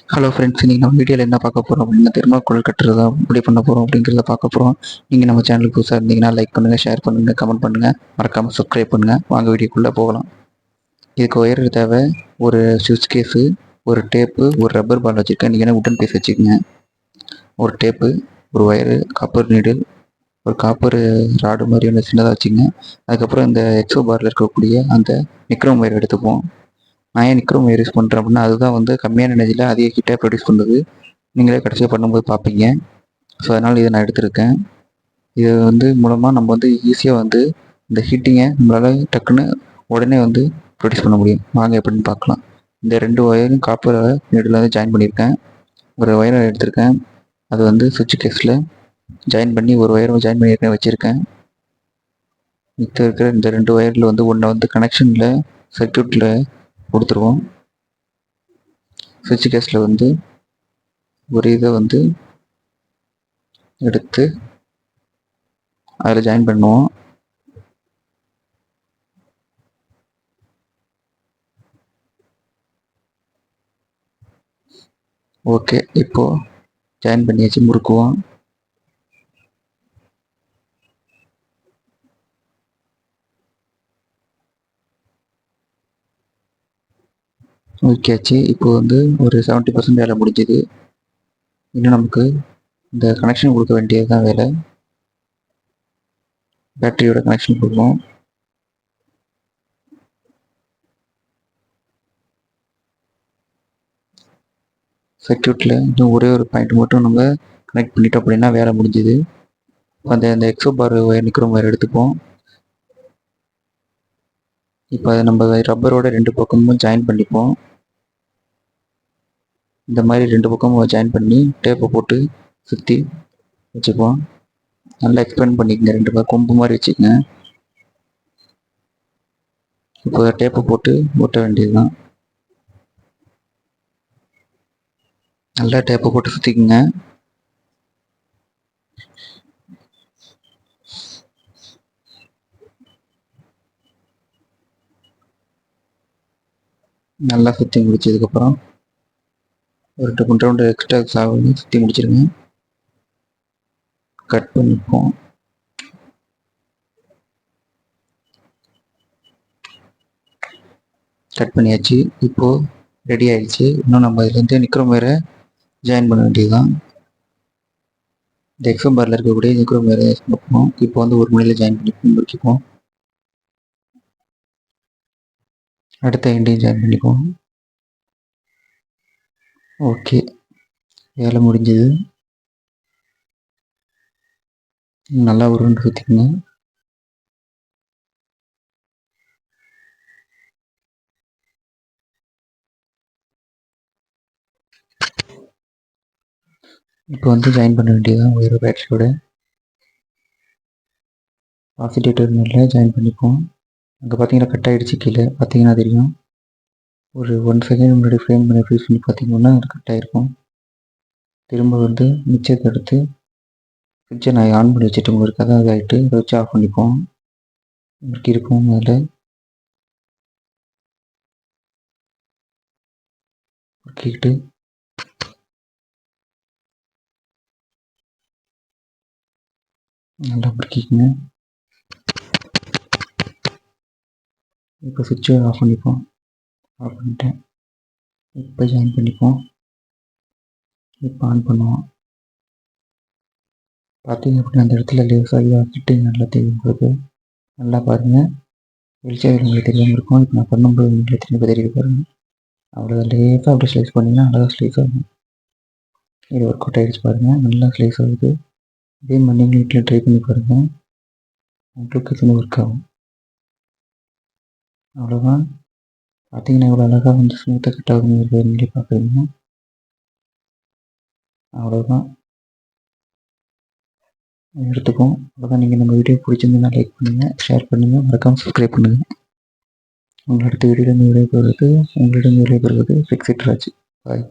Hello friends, இன்றைக்கி நம்ம வீடியோவில் என்ன பார்க்க போகிறோம் அப்படின்னா தெர்மாக்கோல் கட்டுறதா எப்படி பண்ண போகிறோம் அப்படிங்கிறத பார்க்க போகிறோம். நீங்கள் நம்ம சேனலுக்கு புதுசாக இருந்தீங்கன்னா லைக் பண்ணுங்கள், ஷேர் பண்ணுங்கள், கமெண்ட் பண்ணுங்கள், மறக்காமல் சப்ஸ்கிரைப் பண்ணுங்கள். வாங்க வீடியோக்குள்ளே போகலாம். இதுக்கு ஒயர் தேவை. ஒரு சுவிட்ச் கேஸு, ஒரு டேப்பு, ஒரு ரப்பர் பால் வச்சுருக்கேன். நீங்கள் உட்டன் பீஸ் வச்சுக்கோங்க. ஒரு டேப்பு, ஒரு ஒயரு, காப்பர் நீடில், ஒரு காப்பர் ராடு மாதிரி ஒன்று சின்னதாக வச்சுங்க. அதுக்கப்புறம் இந்த எக்ஸோ பாரில் இருக்கக்கூடிய அந்த நிக்ரோம் ஒயர் எடுத்துப்போம். நான் ஏன் நிக்ரோம் ஒயர் யூஸ் பண்ணுறேன் அப்படின்னா அதுதான் வந்து கம்மியான எனர்ஜியில் அதிக ஹீட்டாக ப்ரொடியூஸ் பண்ணுது. நீங்களே கடைசியாக பண்ணும்போது பார்ப்பீங்க. ஸோ அதனால் இதை நான் எடுத்திருக்கேன். இது வந்து மூலமாக நம்ம வந்து ஈஸியாக வந்து இந்த ஹீட்டிங்கை நம்மளால் டக்குன்னு உடனே வந்து ப்ரொடியூஸ் பண்ண முடியும். வாங்க எப்படின்னு பார்க்கலாம். இந்த 2 ஒயரும் காப்பர் நீடில் வந்து ஜாயின் பண்ணியிருக்கேன். ஒரு ஒயரை எடுத்திருக்கேன். அது வந்து சுவிட்ச் கேஸில் ஜாயின் பண்ணி ஒரு ஒயரை ஜாயின் பண்ணி வச்சுருக்கேன். மித்த இருக்கிற இந்த 2 ஒயரில் வந்து ஒன்றை வந்து கனெக்ஷனில் சர்க்யூட்டில் கொடுத்துருவோம். சுவிட்ச் கேஸில் வந்து ஒரு இதை வந்து எடுத்து அதில் ஜாயின் பண்ணுவோம். ஓகே, இப்போது ஜாயின் பண்ணியாச்சு. முறுக்குவோம். ஓகேச்சு. இப்போது வந்து ஒரு 70% வேலை முடிஞ்சுது. இன்னும் நமக்கு இந்த கனெக்ஷன் கொடுக்க வேண்டியது தான் வேலை. பேட்டரியோட கனெக்ஷன் கொடுப்போம். சர்க்யூட்டில் இன்னும் ஒரே ஒரு பாயிண்ட் மட்டும் நம்ம கனெக்ட் பண்ணிட்டோம் அப்படின்னா வேலை முடிஞ்சுது. அந்த எக்ஸோ பார் ஒயர் நிக்ரோம் ஒயர் எடுத்துப்போம். இப்போ அதை நம்ம ரப்பரோட 2 பக்கமும் ஜாயின் பண்ணிப்போம். இந்த மாதிரி 2 பக்கமும் ஜாயின் பண்ணி டேப்பை போட்டு சுற்றி வச்சுப்போம். நல்லா எக்ஸ்பேண்ட் பண்ணிக்கங்க. 2 பக்கம் கொம்பு மாதிரி வச்சுக்கோங்க. இப்போ டேப்பை போட்டு ஒட்ட வேண்டியது தான். நல்லா டேப்பை போட்டு சுற்றிக்குங்க. நல்லா சுற்றி முடிச்சதுக்கப்புறம் ஒரு 2 ரவுண்டு எக்ஸ்ட்ரா சாவடி சுற்றி முடிச்சிருங்க. கட் பண்ணிப்போம். கட் பண்ணியாச்சு. இப்போது ரெடி ஆகிடுச்சு. இன்னும் நம்ம இதுலேருந்து நிக்ரோம் ஒயரை ஜாயின் பண்ண வேண்டியது தான். இந்த எக்ஸோ பாரில் இருக்கக்கூடிய நிக்ரோம் ஒயரை பார்ப்போம். இப்போ வந்து ஒரு முனையில் ஜாயின் பண்ணி முடிச்சுப்போம். அடுத்த எண்டையும் ஜாயின் பண்ணிப்போம். ஓகே, வேலை முடிஞ்சது. நல்லா ஒரு ரெண்டு சுற்றிக்கங்க. இப்போ வந்து ஜாயின் பண்ண வேண்டியதான் ஒயர் பேட்டரியோட. பாசிட்டிவ் டெர்மினலில் ஜாயின் பண்ணிப்போம். அங்கே பார்த்தீங்கன்னா கட் ஆகிடுச்சு. கீழே பார்த்தீங்கன்னா தெரியும். ஒரு 1 செகண்ட் முன்னாடி ஃப்ரேம் பண்ணி ஃப்ரீஸ் பண்ணி பார்த்தீங்கன்னா அது கட் ஆகிருக்கும். திரும்ப வந்து மிச்சத்தை எடுத்து ஃப்ரிட்ஜை நான் ஆன் பண்ணி வச்சுட்டு உங்களுக்கு அதான் ஆகிட்டு அதை வச்சு ஆஃப் பண்ணிப்போம். இப்படி இருக்கும். அதில் முறுக்கிக்கிட்டு நல்லா முறுக்கிக்கங்க. இப்போ சுவிட்சை ஆஃப் பண்ணிப்போம். ஆஃப் பண்ணிட்டேன். இப்போ ஜாயின் பண்ணிப்போம். இப்போ ஆன் பண்ணுவோம். பார்த்தீங்க அப்படின்னா அந்த இடத்துல லேசாக ஃபிட்டிங் நல்லா தெரியும் உங்களுக்கு. நல்லா பாருங்கள். வெளிச்சம் உங்களுக்கு தெரியாமல் இருக்கும். இப்போ நான் பண்ணும்போது உங்களுக்கு திரும்ப தெரியுது பாருங்கள். அவ்வளோ லேசாக அப்படி ஸ்லைஸ் பண்ணிங்கன்னா நல்லா ஸ்லைஸ் ஆகும். இது ஒர்க் அவுட் ஆகிடுச்சு பாருங்கள். நல்லா ஸ்லைஸ் ஆகுது. இதே மாதிரி நீங்கள் வீட்டில் ட்ரை பண்ணி பாருங்கள். உங்களுக்கு இது ஒர்க் ஆகும். அவ்வளோதான். பார்த்தீங்கன்னா இவ்வளோ அழகாக வந்து ஸ்மூத்தாக கட் ஆகுங்கிறது நீங்களே பார்க்குறீங்க. அவ்வளோதான், எடுத்துக்கும். அவ்வளோதான். நீங்கள் நம்ம வீடியோ பிடிச்சிருந்தீங்கன்னா லைக் பண்ணுங்கள், ஷேர் பண்ணுங்கள், மறக்காமல் சப்ஸ்கிரைப் பண்ணுங்கள். உங்கள் அடுத்த வீடியோவில் விடைபெறுவது உங்களிடம் விடைபெறுவது ஃபிக்ஸிட் ராஜ். பாய்.